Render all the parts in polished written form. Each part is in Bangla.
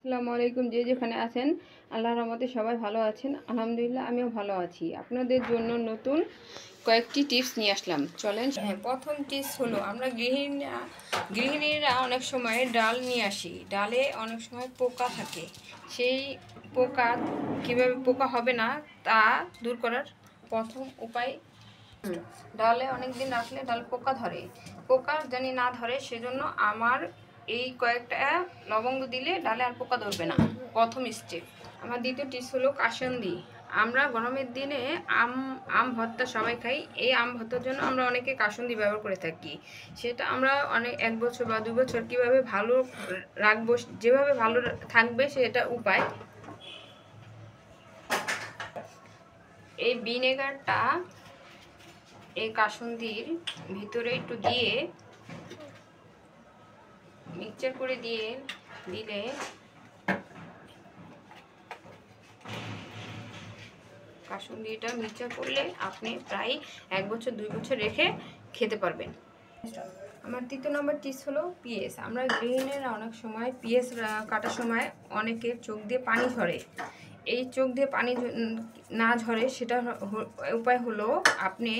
আসসালামু আলাইকুম। যে যেখানে আছেন আল্লাহর রহমতে সবাই ভালো আছেন। আলহামদুলিল্লাহ আমিও ভালো আছি। আপনাদের জন্য নতুন কয়েকটি টিপস নিয়ে আসলাম, চলেন। প্রথম টিপস হলো, আমরা গৃহিণীরা অনেক সময় ডাল নিয়ে আসি। ডালে অনেক সময় পোকা থাকে। সেই পোকা কীভাবে পোকা হবে না তা দূর করার প্রথম উপায়, ডালে অনেক দিন রাখলে ডালে পোকা ধরে। পোকা জানি না ধরে সেজন্য আমার এই কয়েকটা লবঙ্গ দিলে ডালে আর পোকা ধরবে না, প্রথম স্টেপ। আমার দ্বিতীয় টিপস হলো কাসুন্দি। আমরা গরমের দিনে আম ভর্তা সবাই খাই। এই আম ভর্তার জন্য আমরা অনেকে কাসুন্দি ব্যবহার করে থাকি। সেটা আমরা অনেক 1 বছর বা 2 বছর কীভাবে ভালো রাখবো, যেভাবে ভালো থাকবে সেটা উপায়। এই ভিনেগারটা এই কাসুন্দির ভিতরে একটু দিয়ে মিক্সচার করে দিলে কাসুন্দিটা মিক্সচার করলে আপনি প্রায় 1 বছর 2 বছর রেখে খেতে পারবেন। আমার 3 নম্বর টিপস হলো পিএস। আমরা গৃহিণীরা অনেক সময় পিএস কাটার সময় অনেকের চোখ দিয়ে পানি ঝরে। এই চোখ দিয়ে পানি না ঝরে সেটা উপায় হলো, আপনি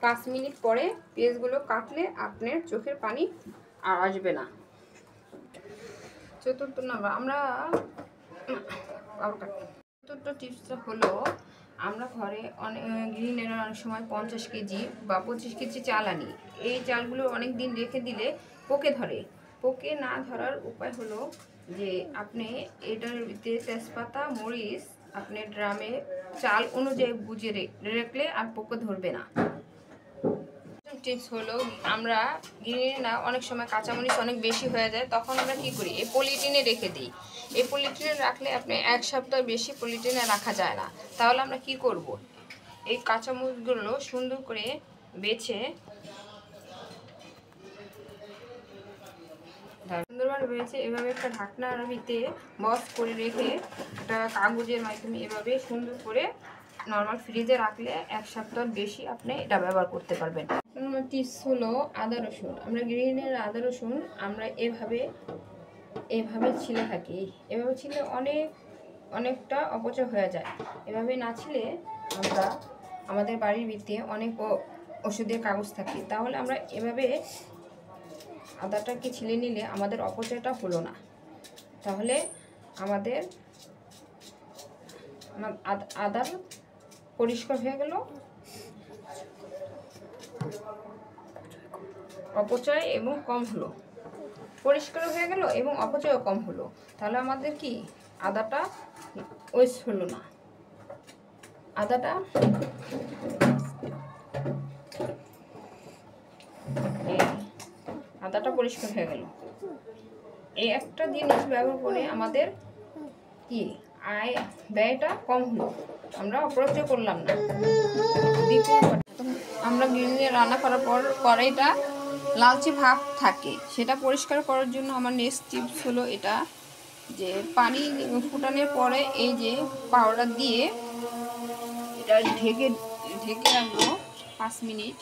5 মিনিট পরে পেঁয়াজগুলো কাটলে আপনার চোখের পানি আর আসবে না। চতুর্থ টিপসটা হলো, আমরা ঘরে অনেক গৃহিণীরা অনেক সময় 50 কেজি বা 25 কেজি চাল আনি। এই চালগুলো অনেক দিন রেখে দিলে পোকে ধরে। পোকে না ধরার উপায় হলো যে আপনি এটার ভিতরে তেজপাতা, মরিচ আপনি ড্রামে চাল অনুযায়ী বুঝে রাখলে আর পোকে ধরবে না। টিপস হলো, আমরা গৃহিণীরা অনেক সময় কাঁচামরিচ অনেক বেশি হয়ে যায়, তখন আমরা কি করি, এই পলিথিনে রেখে দিই। এই পলিথিনে রাখলে আপনি 1 সপ্তাহ বেশি পলিথিনে রাখা যায় না। তাহলে আমরা কি করব, এই কাঁচামরিচগুলো সুন্দর করে বেছে এভাবে একটা ঢাকনার ভিতরে বক্স করে রেখে একটা কাগজের মাধ্যমে এভাবে সুন্দর করে নর্মাল ফ্রিজে রাখলে 1 সপ্তাহ বেশি আপনি এটা ব্যবহার করতে পারবেন। টিপস হলো আদা রসুন। আমরা গৃহিণীরা আদা রসুন আমরা এভাবে ছিলে থাকি। এভাবে ছিলে অনেকটা অপচয় হয়ে যায়। এভাবে না ছিলে আমরা আমাদের বাড়ির ভিতরে অনেক ওষুধের কাগজ থাকে, তাহলে আমরা এভাবে আদাটাকে ছিলে নিলে আমাদের অপচয়টা হলো না। তাহলে আমাদের আদা পরিষ্কার হয়ে গেল, অপচয় এবং কম হলো, পরিষ্কার হয়ে গেল এবং অপচয়ও কম হলো। তাহলে আমাদের কি আদাটা ওয়েস্ট হলো না। আদাটা পরিষ্কার হয়ে গেল। এই একটা জিনিস ব্যবহার করে আমাদের কি ব্যয়টা কম হলো, আমরা অপচয় করলাম না। আমরা গৃহিণীরা রান্না করার পর কড়াইটা লালচে ভাব থাকে, সেটা পরিষ্কার করার জন্য আমার নেক্সট টিপস হলো এটা, যে পানি ফুটানোর পরে এই যে পাউডার দিয়ে এটা ঢেকে রাখবো 5 মিনিট।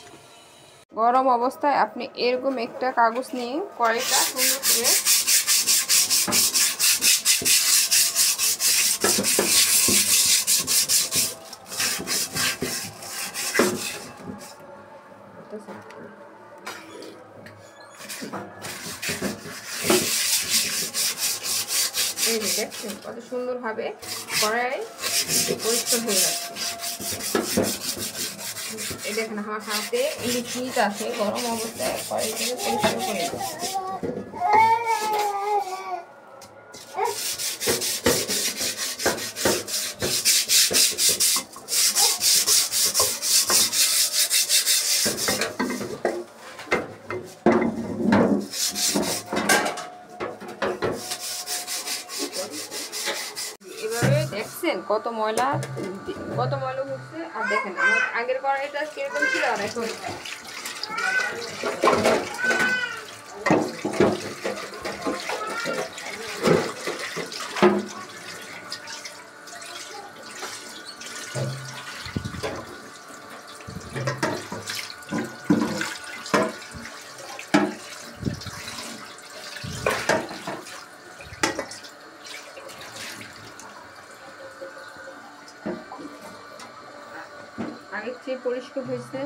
গরম অবস্থায় আপনি এরকম একটা কাগজ নিয়ে কড়াইটা সুন্দর করে এই যে দেখছেন কত সুন্দরভাবে কড়াই পরিষ্কার হয়ে যাচ্ছে। এই দেখেন আমার হাতে ইলিশ আছে, গরম অবস্থায় কড়াইটাকে পরিষ্কার করে এভাবে দেখছেন কত ময়লা হচ্ছে। আর দেখেন আমার আগের কড়াইটা কিরকম ছিল আর এখন আগের চেয়ে পরিষ্কার হয়েছে।